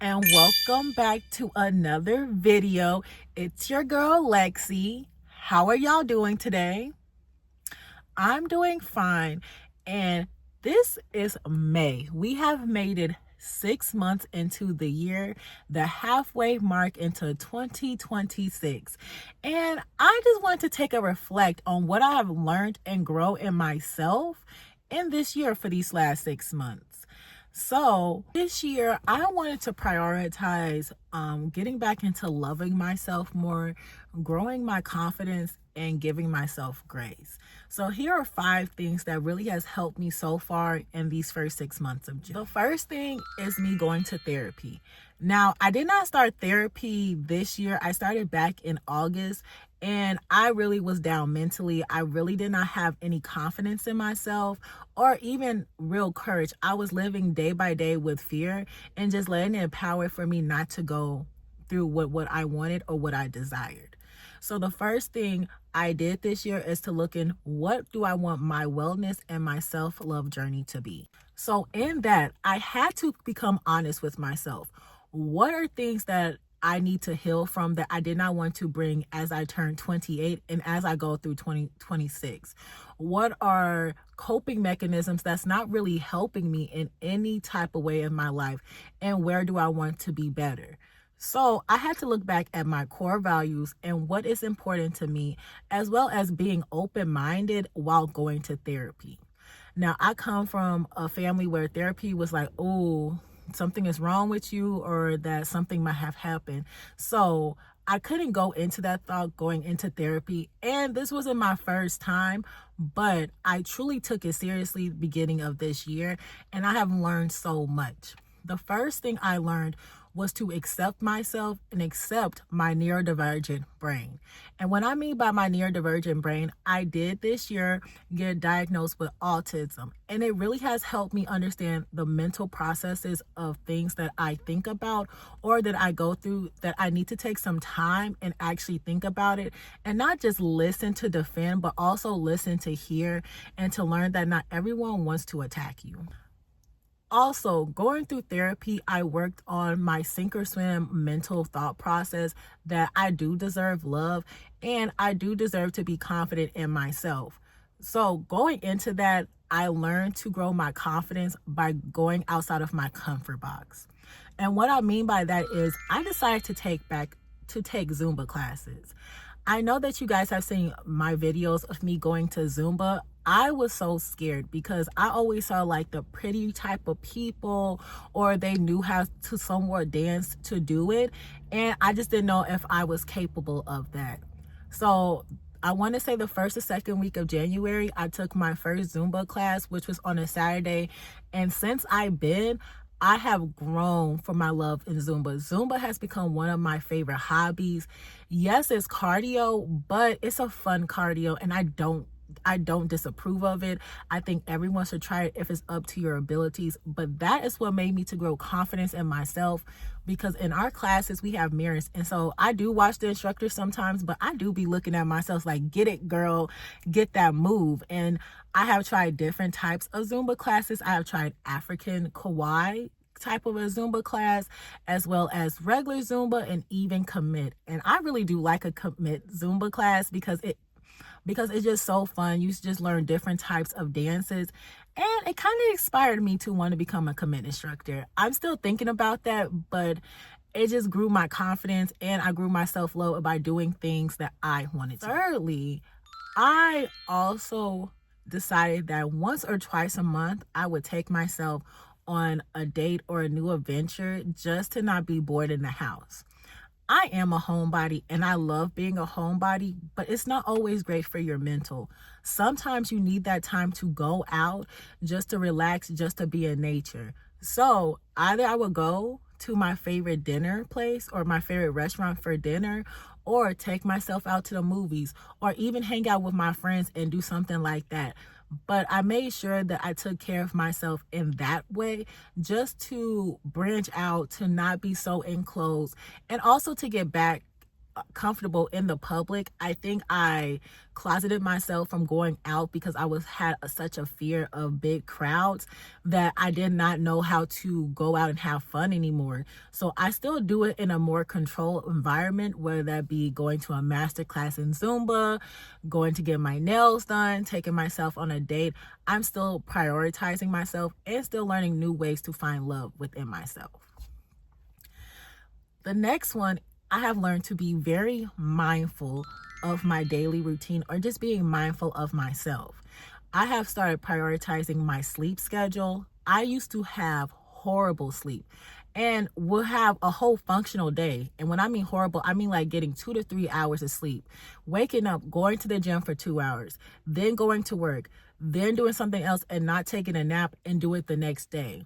and welcome back to another video. It's your girl Lexi. How are y'all doing today? I'm doing fine, and this is May. We have made it 6 months into the year, the halfway mark into 2026. And I just want to take a reflect on what I have learned and grow in myself in this year for these last 6 months. So this year, I wanted to prioritize getting back into loving myself more, growing my confidence, and giving myself grace. So here are 5 things that really has helped me so far in these first 6 months of June. The first thing is me going to therapy. Now, I did not start therapy this year. I started back in August, and I really was down mentally. I really did not have any confidence in myself or even real courage. I was living day by day with fear and just letting it empower for me not to go through what I wanted or what I desired. So the first thing I did this year is to look in, what do I want my wellness and my self-love journey to be? So in that, I had to become honest with myself. What are things that I need to heal from that I did not want to bring as I turn 28 and as I go through 2026? What are coping mechanisms that's not really helping me in any type of way in my life? And where do I want to be better? So I had to look back at my core values and what is important to me, as well as being open-minded while going to therapy. Now, I come from a family where therapy was like, oh, something is wrong with you, or that something might have happened. So I couldn't go into that thought going into therapy. And this wasn't my first time, but I truly took it seriously at the beginning of this year. And I have learned so much. The first thing I learned was to accept myself and accept my neurodivergent brain. And what I mean by my neurodivergent brain, I did this year get diagnosed with autism. And it really has helped me understand the mental processes of things that I think about or that I go through, that I need to take some time and actually think about it and not just listen to defend, but also listen to hear and to learn that not everyone wants to attack you. Also, going through therapy, I worked on my sink or swim mental thought process that I do deserve love and I do deserve to be confident in myself. So going into that, I learned to grow my confidence by going outside of my comfort box. And what I mean by that is I decided to take Zumba classes. I know that you guys have seen my videos of me going to Zumba. I was so scared because I always saw like the pretty type of people, or they knew how to somewhat dance to do it. And I just didn't know if I was capable of that. So I want to say the first or second week of January, I took my first Zumba class, which was on a Saturday. And since I have grown for my love in Zumba. Zumba has become one of my favorite hobbies. Yes, it's cardio, but it's a fun cardio, and I don't disapprove of it. I think everyone should try it if it's up to your abilities. But that is what made me to grow confidence in myself, because in our classes we have mirrors, and so I do watch the instructor sometimes, but I do be looking at myself like, get it, girl, get that move. And I have tried different types of Zumba classes. I have tried African Kawaii type of a Zumba class, as well as regular Zumba and even commit. And I really do like a commit Zumba class because it's just so fun. You just learn different types of dances. And it kind of inspired me to want to become a commit instructor. I'm still thinking about that, but it just grew my confidence and I grew my self-love by doing things that I wanted to. Thirdly, I also decided that once or twice a month, I would take myself on a date or a new adventure just to not be bored in the house. I am a homebody and I love being a homebody, but it's not always great for your mental. Sometimes you need that time to go out just to relax, just to be in nature. So either I would go to my favorite dinner place or my favorite restaurant for dinner, or take myself out to the movies, or even hang out with my friends and do something like that. But I made sure that I took care of myself in that way, just to branch out, to not be so enclosed, and also to get back comfortable in the public. I think I closeted myself from going out because I had such a fear of big crowds that I did not know how to go out and have fun anymore. So I still do it in a more controlled environment, whether that be going to a master class in Zumba, going to get my nails done, taking myself on a date. I'm still prioritizing myself and still learning new ways to find love within myself. The next one, I have learned to be very mindful of my daily routine, or just being mindful of myself. I have started prioritizing my sleep schedule. I used to have horrible sleep and will have a whole functional day. And when I mean horrible, I mean like getting 2 to 3 hours of sleep, waking up, going to the gym for 2 hours, then going to work, then doing something else and not taking a nap and do it the next day.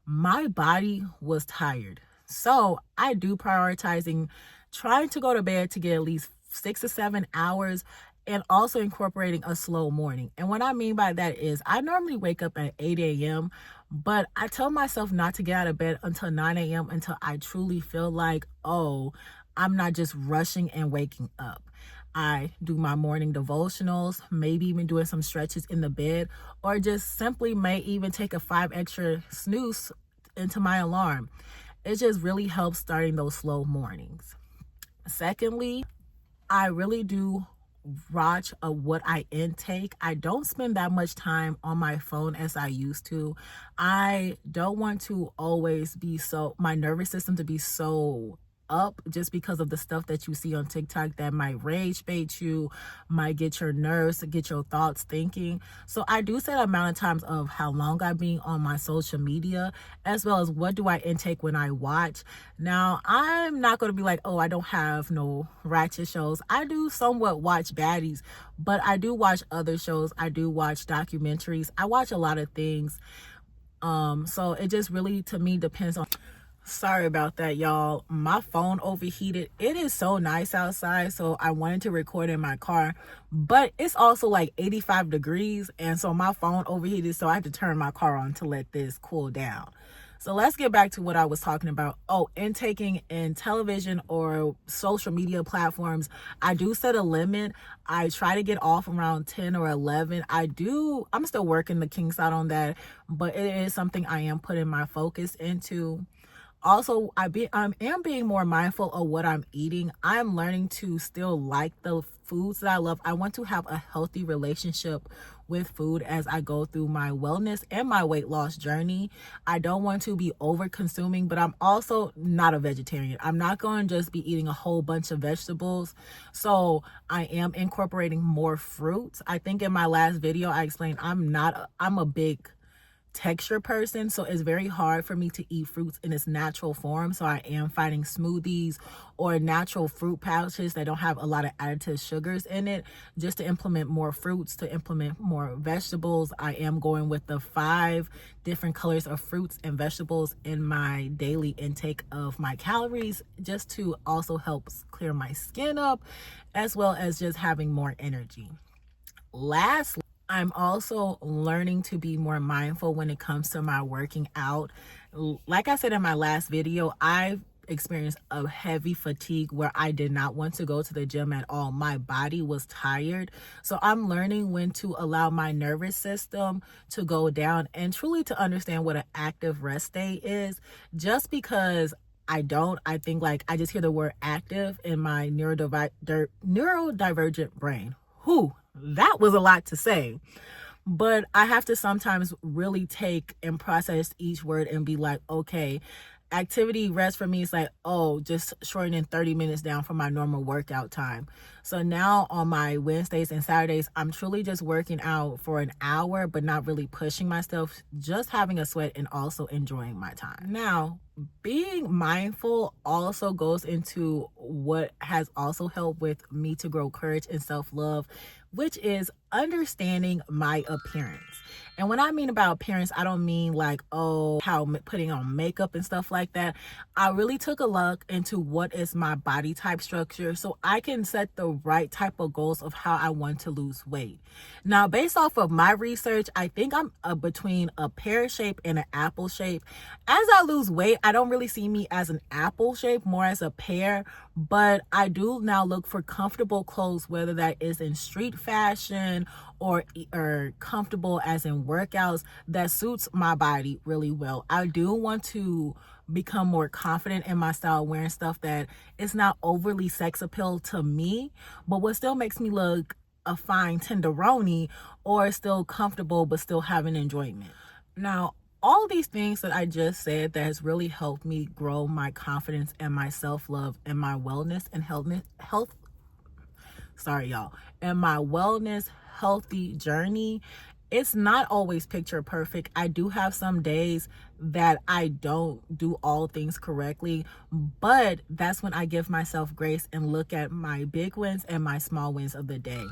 My body was tired. So I do prioritizing trying to go to bed to get at least 6 to 7 hours, and also incorporating a slow morning. And what I mean by that is I normally wake up at 8 a.m., but I tell myself not to get out of bed until 9 a.m. until I truly feel like, oh, I'm not just rushing and waking up. I do my morning devotionals, maybe even doing some stretches in the bed, or just simply may even take a 5 extra snooze into my alarm. It just really helps starting those slow mornings. Secondly, I really do watch what I intake. I don't spend that much time on my phone as I used to. I don't want to always be my nervous system to be so up just because of the stuff that you see on TikTok that might rage bait you, might get your nerves, get your thoughts thinking. So I do set an amount of times of how long I'm being on my social media, as well as what do I intake when I watch. Now, I'm not going to be like, oh, I don't have no ratchet shows. I do somewhat watch baddies, but I do watch other shows. I do watch documentaries. I watch a lot of things. So it just really, to me, depends on. Sorry about that, y'all. My phone overheated. It is so nice outside, so I wanted to record in my car, but it's also like 85 degrees, and so my phone overheated, so I had to turn my car on to let this cool down. So let's get back to what I was talking about. Oh, intaking in television or social media platforms. I do set a limit. I try to get off around 10 or 11. I'm still working the kinks out on that, but it is something I am putting my focus into. Also, I am being more mindful of what I'm eating. I'm learning to still like the foods that I love. I want to have a healthy relationship with food as I go through my wellness and my weight loss journey. I don't want to be over consuming, but I'm also not a vegetarian. I'm not going to just be eating a whole bunch of vegetables. So I am incorporating more fruits. I think in my last video, I explained I'm a big texture person, so it's very hard for me to eat fruits in its natural form. So I am finding smoothies or natural fruit pouches that don't have a lot of additive sugars in it, just to implement more fruits, to implement more vegetables. I am going with the 5 different colors of fruits and vegetables in my daily intake of my calories, just to also help clear my skin up, as well as just having more energy. Lastly, I'm also learning to be more mindful when it comes to my working out. Like I said in my last video, I've experienced a heavy fatigue where I did not want to go to the gym at all. My body was tired. So I'm learning when to allow my nervous system to go down and truly to understand what an active rest day is. Just because I think like I just hear the word active in my neurodivergent brain. That was a lot to say, but I have to sometimes really take and process each word and be like, okay, activity rest for me is like, oh, just shortening 30 minutes down from my normal workout time. So now on my Wednesdays and Saturdays, I'm truly just working out for an hour, but not really pushing myself, just having a sweat and also enjoying my time. Now, being mindful also goes into what has also helped with me to grow courage and self-love, which is understanding my appearance. And when I mean about appearance, I don't mean like, oh, how putting on makeup and stuff like that. I really took a look into what is my body type structure so I can set the right type of goals of how I want to lose weight. Now, based off of my research, I think I'm between a pear shape and an apple shape. As I lose weight, I don't really see me as an apple shape, more as a pear, but I do now look for comfortable clothes, whether that is in street fashion or comfortable as in workouts that suits my body really well. I do want to become more confident in my style, wearing stuff that is not overly sex appeal to me, but what still makes me look a fine tenderoni, or still comfortable but still having enjoyment. Now, all these things that I just said that has really helped me grow my confidence and my self-love and my wellness and health sorry y'all, and my wellness healthy journey, it's not always picture perfect. I do have some days that I don't do all things correctly, but that's when I give myself grace and look at my big wins and my small wins of the day.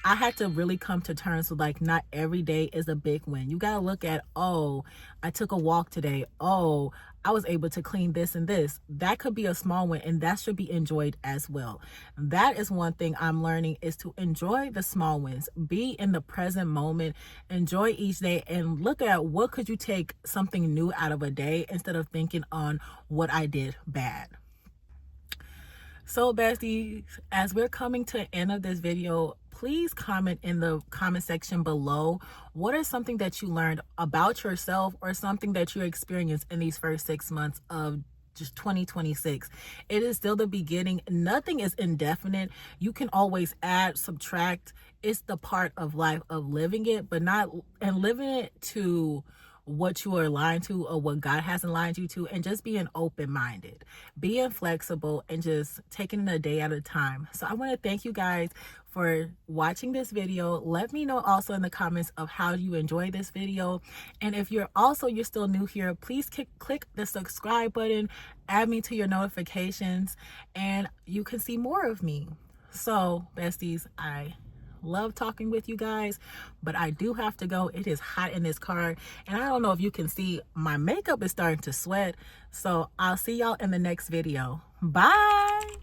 I had to really come to terms with, like, not every day is a big win. You got to look at, oh, I took a walk today. Oh, I was able to clean this and this. That could be a small win, and that should be enjoyed as well. That is one thing I'm learning, is to enjoy the small wins. Be in the present moment, enjoy each day, and look at what could you take something new out of a day instead of thinking on what I did bad. So besties, as we're coming to the end of this video, please comment in the comment section below, what is something that you learned about yourself or something that you experienced in these first 6 months of just 2026. It is still the beginning. Nothing is indefinite. You can always add, subtract. It's the part of life of living it, but not and living it to what you are aligned to or what God has aligned you to, and just being open-minded, being flexible, and just taking it a day at a time. So I want to thank you guys for watching this video. Let me know also in the comments of how you enjoy this video, and if you're still new here, please click the subscribe button, add me to your notifications, and you can see more of me. So besties, I love talking with you guys, but I do have to go. It is hot in this car, and I don't know if you can see, my makeup is starting to sweat. So I'll see y'all in the next video. Bye.